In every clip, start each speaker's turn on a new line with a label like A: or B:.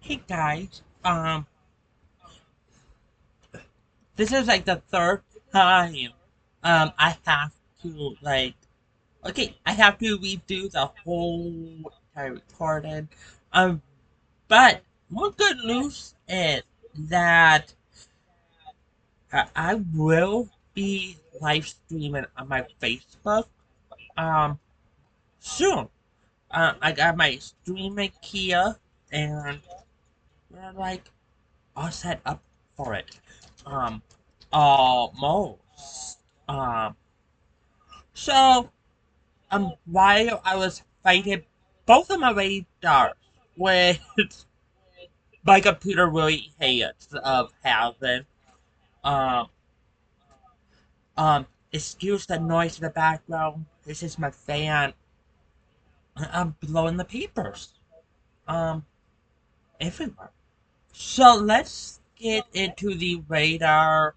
A: Hey guys, this is like the third time, I have to I have to redo the whole entire recording. Um, but one good news is that I will be live streaming on my Facebook, um, soon. I got my streaming Kia, and we're like all set up for it. Um, almost. Um, so, while I was fighting both of my radars, which my computer really hates of having, um, excuse the noise in the background. This is my fan. I'm blowing the papers, um, everywhere. So let's get into the radar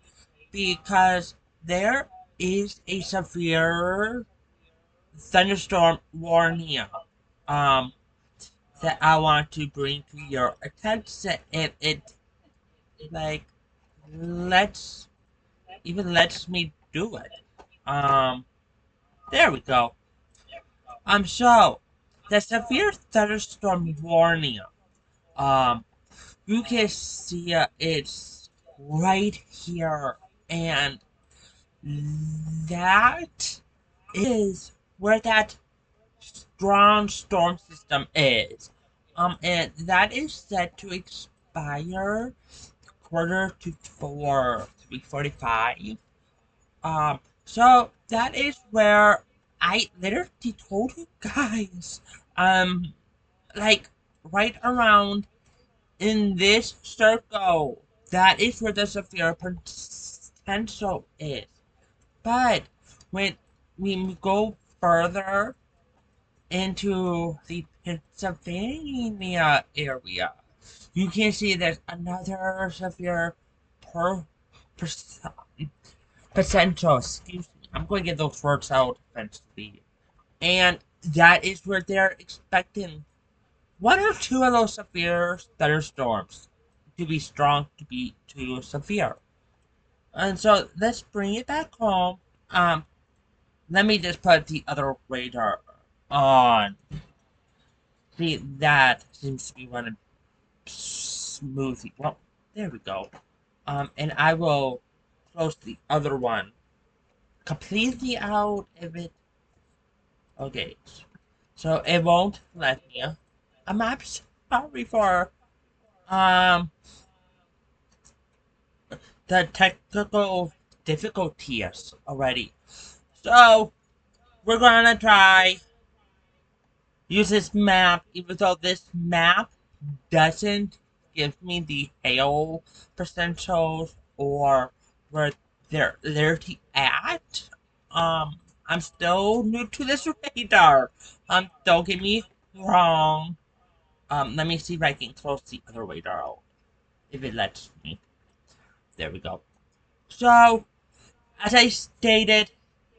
A: because there is a severe thunderstorm warning um that I want to bring to your attention, and it like lets lets me do it. Um there we go. So the severe thunderstorm warning. Um you can see it's right here, and that is where that strong storm system is. And that is set to expire quarter to 3:45. So that is where I literally told you guys, um, like right around in this circle, that is where the severe potential is. But when we go further into the Pennsylvania area, you can see there's another severe per, per potential. Excuse me. I'm going to get those words out eventually. And that is where they're expecting one or two of those severe thunderstorms to be strong to be too severe. And so let's bring it back home. Um, Let me just put the other radar on. See, that seems to be running smoothly. Well, there we go. And I will close the other one completely out of it. Okay, so it won't let me. I'm sorry for um the technical difficulties already. So we're gonna try use this map, even though this map doesn't give me the hail percentiles or where they're literally at. I'm still new to this radar. Don't get me wrong. Let me see if I can close the other radar out. If it lets me. There we go. So, as I stated,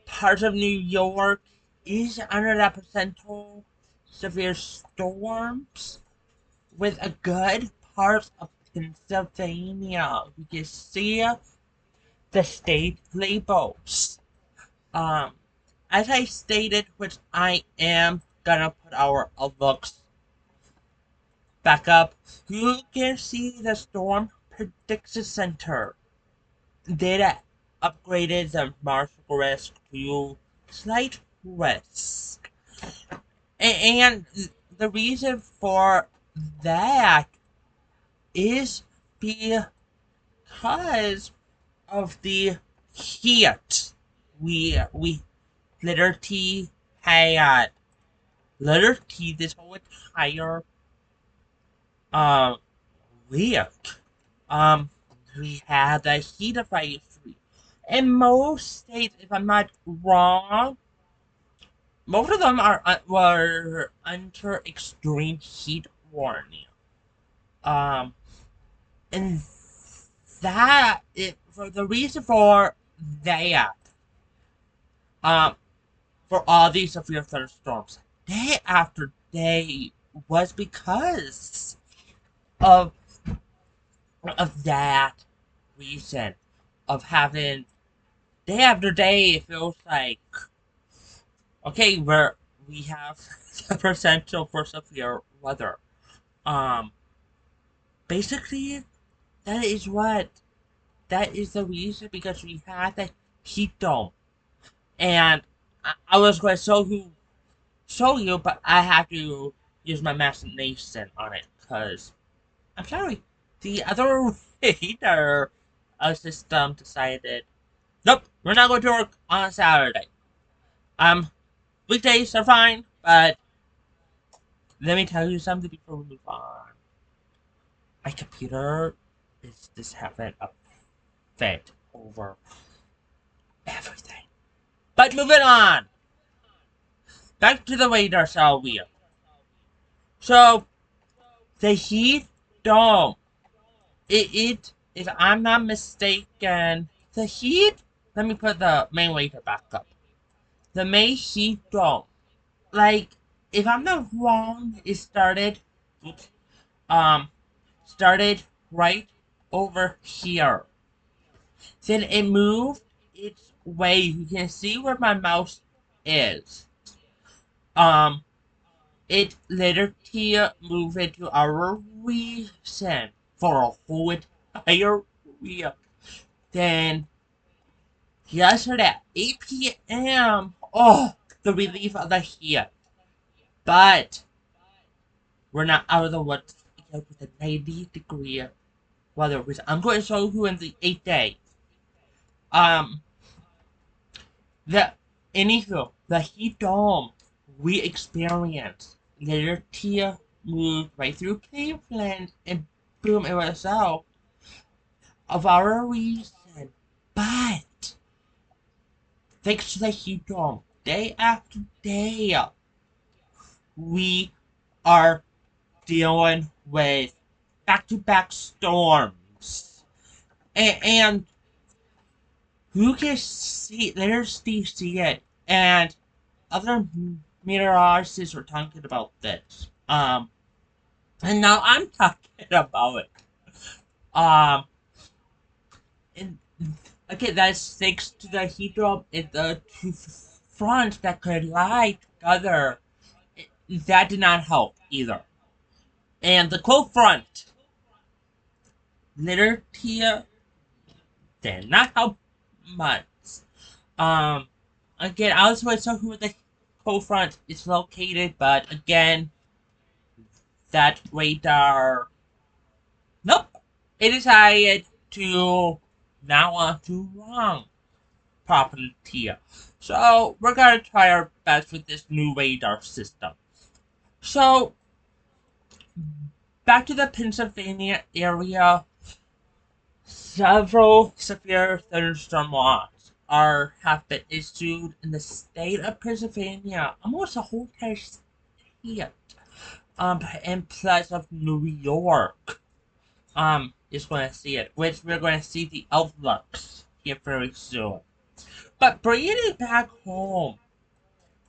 A: parts of New York is under that percentile severe storms with a good part of Pennsylvania. You can see the state labels. Um, as I stated, which I am gonna put our looks back up, you can see the Storm Prediction Center data upgraded the martial risk to slight risk. And the reason for that is because of the heat we literally had literally this whole entire um week. Um we had a heat advisory. In most states, if I'm not wrong, most of them are were under extreme heat warning. Um and that it for the reason for that um for all these severe thunderstorms day after day was because of that reason of having day after day. It feels like okay, we have the potential for severe weather. Um, basically, that is what that is the reason because we had the heat dome, and I was going to show you, but I have to use my imagination on it because I'm sorry, the other radar system decided, nope, we're not going to work on Saturday. Weekdays are fine, but let me tell you something before we move on. My computer is just having a fit over everything. But moving on, back to the radar, shall we? So the heat dome. If I'm not mistaken, the heat. Let me put the main radar back up. The main heat dome. Like, if I'm not wrong, it started. Oops, started right over here. Then it moved its way. You can see where my mouse is. Um, it later moved into our region for a whole entire week. Then yesterday at 8 p.m. Oh, the relief of the heat. But we're not out of the woods yet with a 90-degree weather. Which I'm going to show you in the 8th day. Um, the anywho, the heat dome we experienced later Tia moved right through Cleveland and boom, it was out of our reason. But thanks to the heat dome, day after day, we are dealing with back-to-back storms. And you can see, there's see it, and other meteorologists were talking about this. And now I'm talking about it. Um, and okay, that's thanks to the heat dome and the two fronts that collide together. That did not help either. And the cold front, later here, did not help much. Um, again, I was going to who the cold front is located, but again, that radar. Nope. It decided to not want to run properly here. So we're gonna try our best with this new radar system. So back to the Pennsylvania area, several severe thunderstorm laws have been issued in the state of Pennsylvania, almost a whole entire state, and plus of New York. Is going to see it, which we're going to see the outlooks here very soon. But bringing it back home,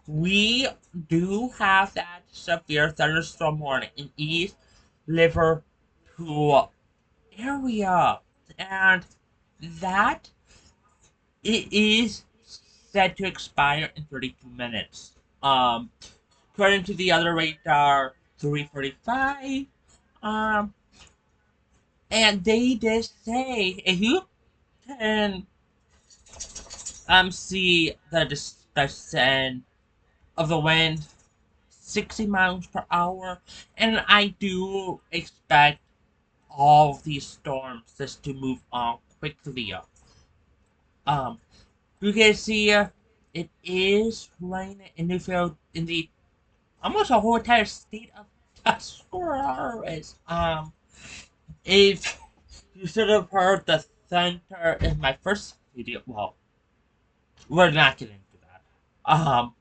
A: we do have that severe thunderstorm warning in East Liverpool area, and that it is set to expire in 32 minutes. According to the other radar, 3:45. Um, and they did say if you can see the descent of the wind 60 miles per hour, and I do expect all of these storms just to move on quickly. Um, you can see it is raining in the almost a whole entire state of Tuscarawas. If you should have heard the thunder in my first video, well, we're not getting into that.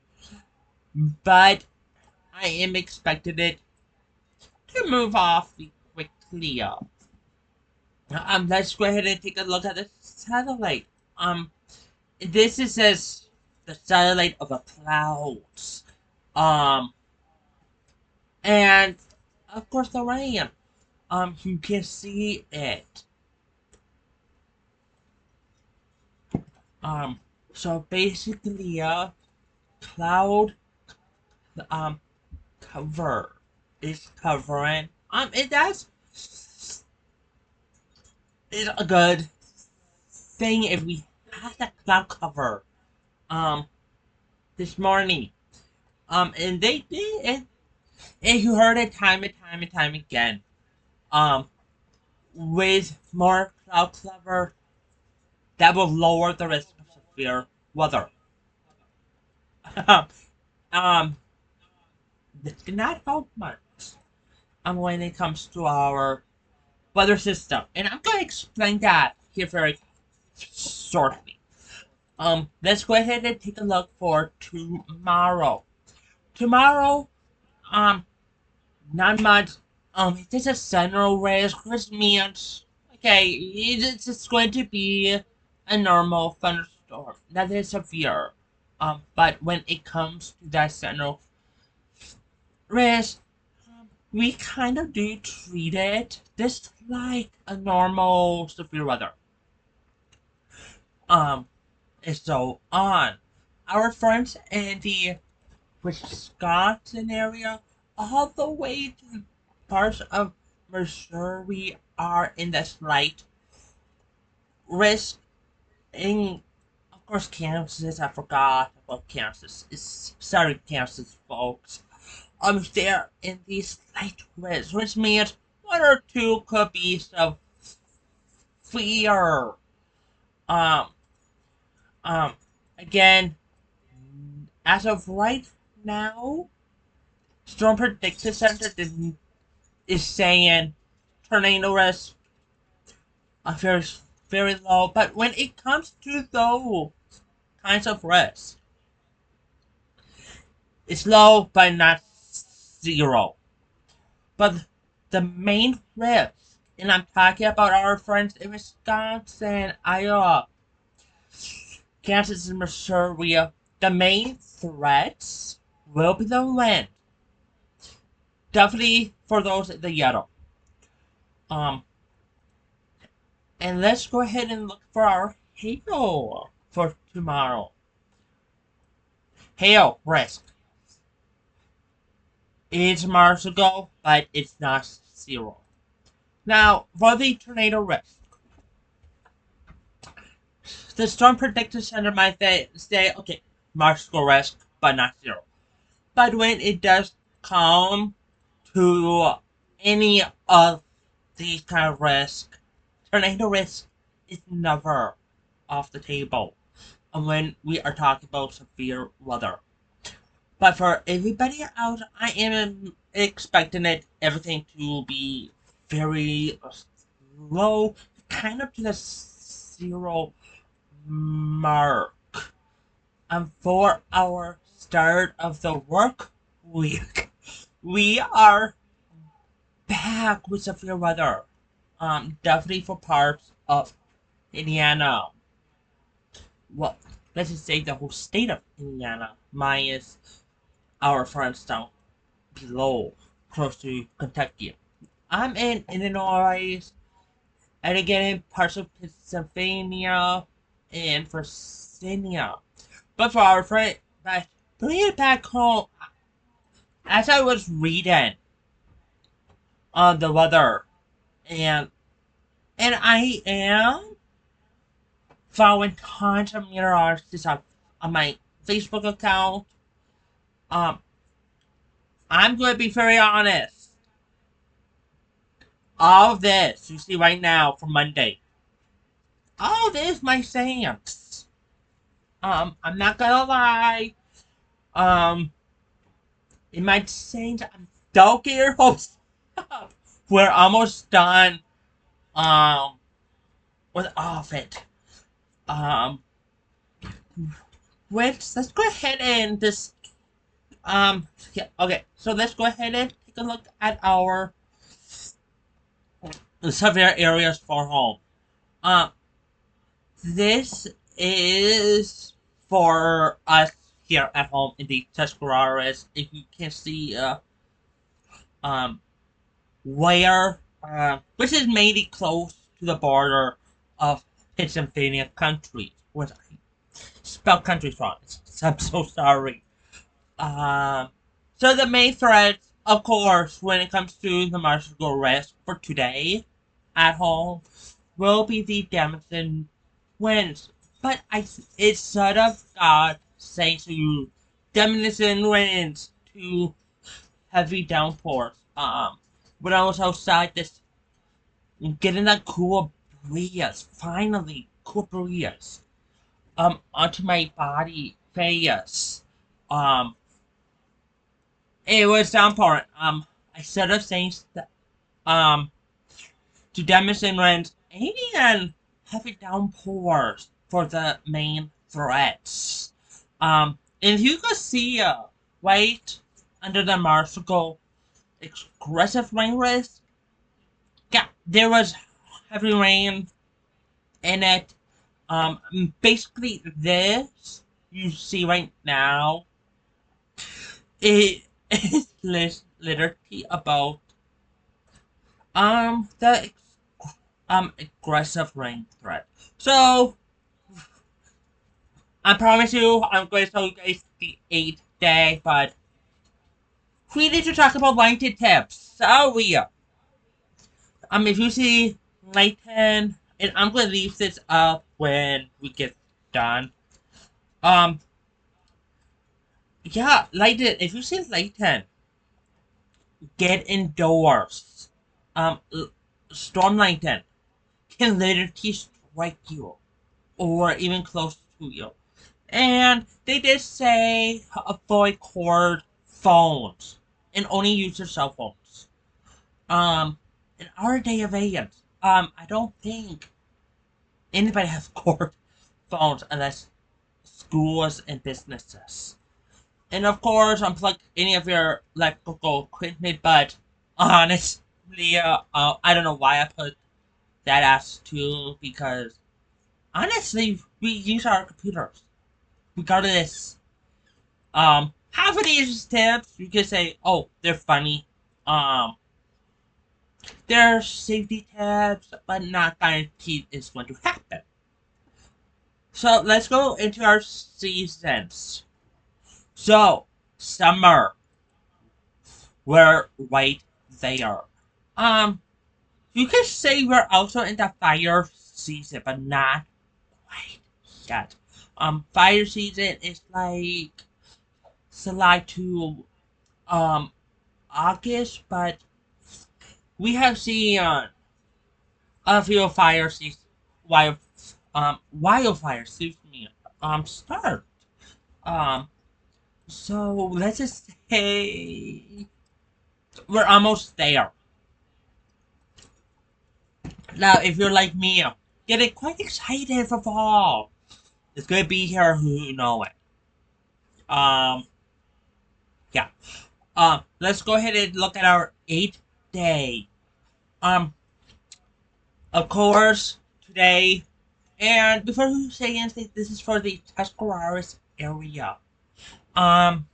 A: But I am expecting it to move off quickly. Let's go ahead and take a look at the satellite. This is as the satellite of the clouds. Um, and of course the rain. You can see it. So basically, cloud, um, cover is covering. It does. It's a good thing if we had that cloud cover. Um, this morning. And they did, and you heard it time and time and time again. Um, with more cloud cover, that will lower the risk of severe weather. um, this did not help much. When it comes to our weather system, and I'm going to explain that here very shortly. Let's go ahead and take a look for tomorrow. Tomorrow, um, not much. It's just a general race, which means okay, it's just going to be a normal thunderstorm, not that severe. But when it comes to that general race, we kind of do treat it just like a normal severe weather. Um, and so on. Our friends in the Wisconsin area, all the way to parts of Missouri, are in the slight risk. In, of course, Kansas, I forgot about Kansas. Sorry, Kansas folks. They're in the slight risk, which means one or two could be severe. Um, um, again, as of right now, Storm Prediction Center is saying tornado risk very, very low. But when it comes to those kinds of risk, it's low but not zero. But the main risk, and I'm talking about our friends in Wisconsin, Iowa, Kansas, and Missouri, the main threats will be the wind. Definitely for those in the yellow. Um, and let's go ahead and look for our hail for tomorrow. Hail risk. It's Mars ago, but it's not zero. Now, for the tornado risk, the Storm Prediction Center might say, okay, Mars go risk, but not zero. But when it does come to any of these kind of risk, tornado risk is never off the table. And when we are talking about severe weather. But for everybody else, I am expecting everything to be very low, kind of to the zero mark. And for our start of the work week, we are back with severe weather. Definitely for parts of Indiana. Well, let's just say the whole state of Indiana, minus our friends down below, close to Kentucky. I'm in Illinois, and again in parts of Pennsylvania and Virginia. But for our friend, but bringing it back home, as I was reading on the weather, and I am following tons of meteorologists on my Facebook account. Um, I'm going to be very honest. All of this you see right now for Monday, all of this my sayings. I'm not gonna lie. Um, in my sayings, don't get your hopes up. We're almost done. Um, with all of it. Um, let's go ahead and just yeah, okay. So let's go ahead and take a look at our severe areas for home. Um, this is for us here at home in the Tuscaroras. If you can see, um, where which is mainly close to the border of Pennsylvania country. Which I spelled countries wrong. So I'm so sorry. Um, so the main threats, of course, when it comes to the martial arrest for today at home, will be the Demon winds. But it's sort of God saying to you, Demon winds to heavy downpours. When I was outside this, getting that cool breeze, finally, cool breeze, onto my body face. Um, it was downpouring. I said of things that, to demonstrate and heavy downpours for the main threats. If you could see, right under the Marshall aggressive rain risk, yeah, there was heavy rain in it. Basically, this you see right now, it is literally about the aggressive rain threat. So I promise you, I'm going to tell you guys the 8th day, but we need to talk about lighting tips. So if you see Layton, and I'm gonna leave this up when we get done. Um, yeah, Layton. If you see Layton, get indoors. Um, Storm Layton can literally strike you, or even close to you. And they did say avoid cord phones and only use your cell phones. In our day of age, I don't think anybody has cord phones unless schools and businesses. And of course, unplug any of your electrical equipment, but honestly, I don't know why I put that as two because honestly, we use our computers regardless. Half of these tips you could say, oh, they're funny. Um, they're safety tips, but not guaranteed is going to happen. So let's go into our seasons. So summer, we're right there. Um, you could say we're also in the fire season, but not quite yet. Fire season is like July to um August, but we have seen a few fire season, wildfire, excuse me, start. Um, so let's just say we're almost there. Now, if you're like me, getting quite excited for fall. It's gonna be here, who know it. Um, yeah. Let's go ahead and look at our 8th day. Um, of course, today, and before we say anything, this is for the Tuscarawas area. Um,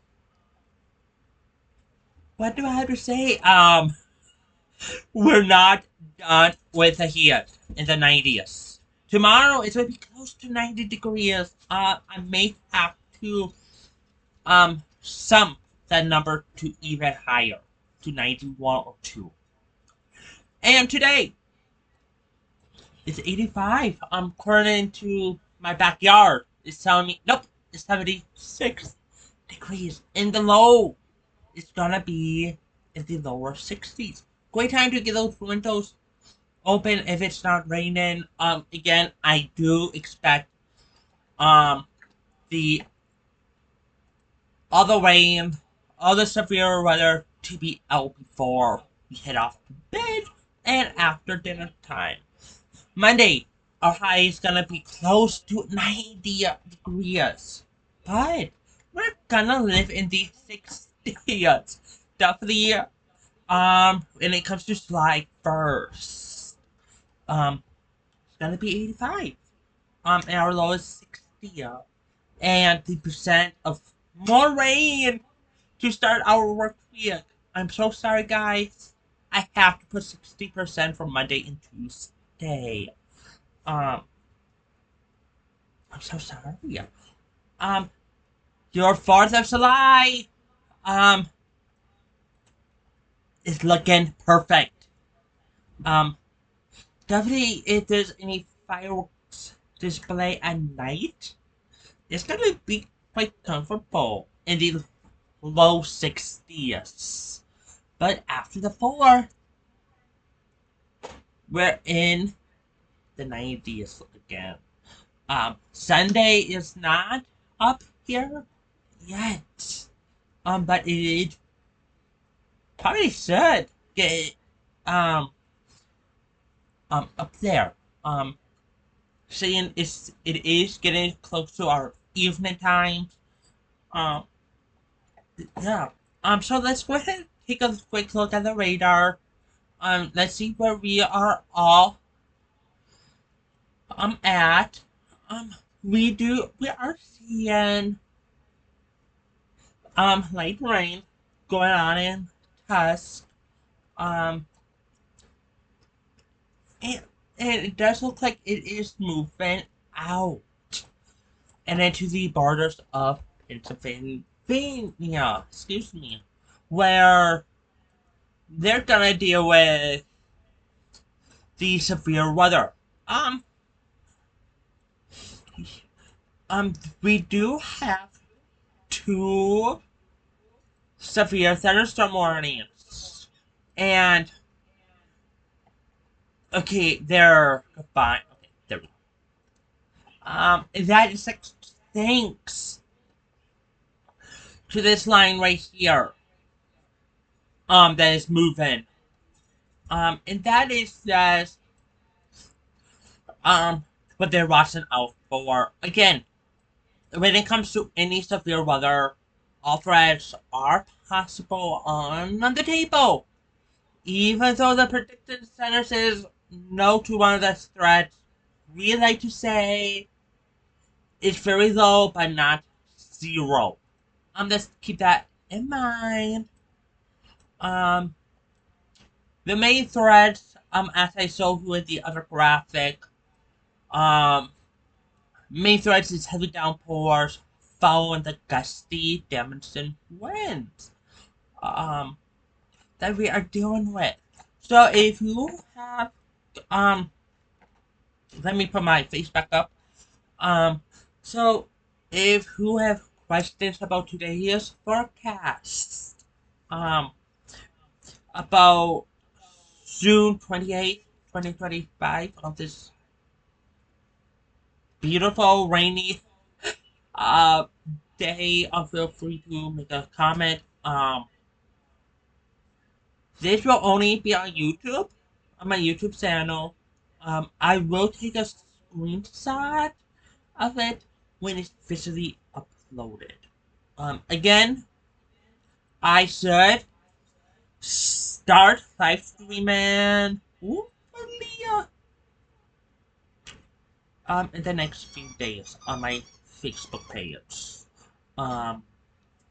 A: what do I have to say? We're not done with the heat in the 90s. Tomorrow it's going to be close to 90 degrees. I may have to sum that number to even higher, to 91 or 2. And today it's 85. I'm according to my backyard. It's telling me nope, it's 76 degrees. In the low, it's gonna be in the lower 60s. Great time to get those windows open if it's not raining. Again, I do expect um the other rain, other severe weather to be out before we head off to bed and after dinner time. Monday, our high is gonna be close to 90 degrees, but we're gonna live in the 60s. Definitely, when it comes to July 1st, it's gonna be 85. And our low is 60. And the percent of more rain to start our work week. I'm so sorry, guys. I have to put 60% for Monday and Tuesday. Um, I'm so sorry. Um, your 4th of July, um, is looking perfect. Um, definitely if there's any fireworks display at night, it's gonna be quite comfortable in the low 60s. But after the 4, we're in the 90s again. Sunday is not up here yet. But it probably should get um up there. Saying it is getting close to our evening time. Um, yeah. So let's go ahead and take a quick look at the radar. Let's see where we are all at. Um, we are seeing light rain going on in Tusk. Um, and, and it does look like it is moving out and into the borders of Pennsylvania. Excuse me, where they're gonna deal with the severe weather. Um, we do have two severe thunderstorm warnings, and okay, they're combined. Okay, there we go. That is like thanks to this line right here. That is moving. And that is just what they're watching out for. Again, when it comes to any severe weather, all threats are possible on the table. Even though the predicted center says no to one of the threats, we like to say it's very low, but not zero. Just keep that in mind. Um, the main threats, as I showed you in the other graphic, um, main threats is heavy downpours following the gusty, damaging winds, um, that we are dealing with. So if you have, um, let me put my face back up. Um, so if you have questions about today's forecast, um, about June 28th, 2025, of this beautiful rainy uh day, feel free to make a comment. This will only be on YouTube, on my YouTube channel. I will take a screenshot of it when it's officially uploaded. Again, I should start live streaming, hopefully, in the next few days on my Facebook page. Um,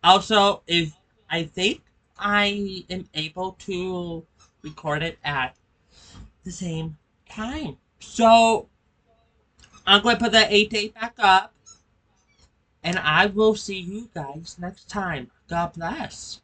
A: Also, if I think I am able to record it at the same time. So I'm going to put the 8 day back up, and I will see you guys next time. God bless.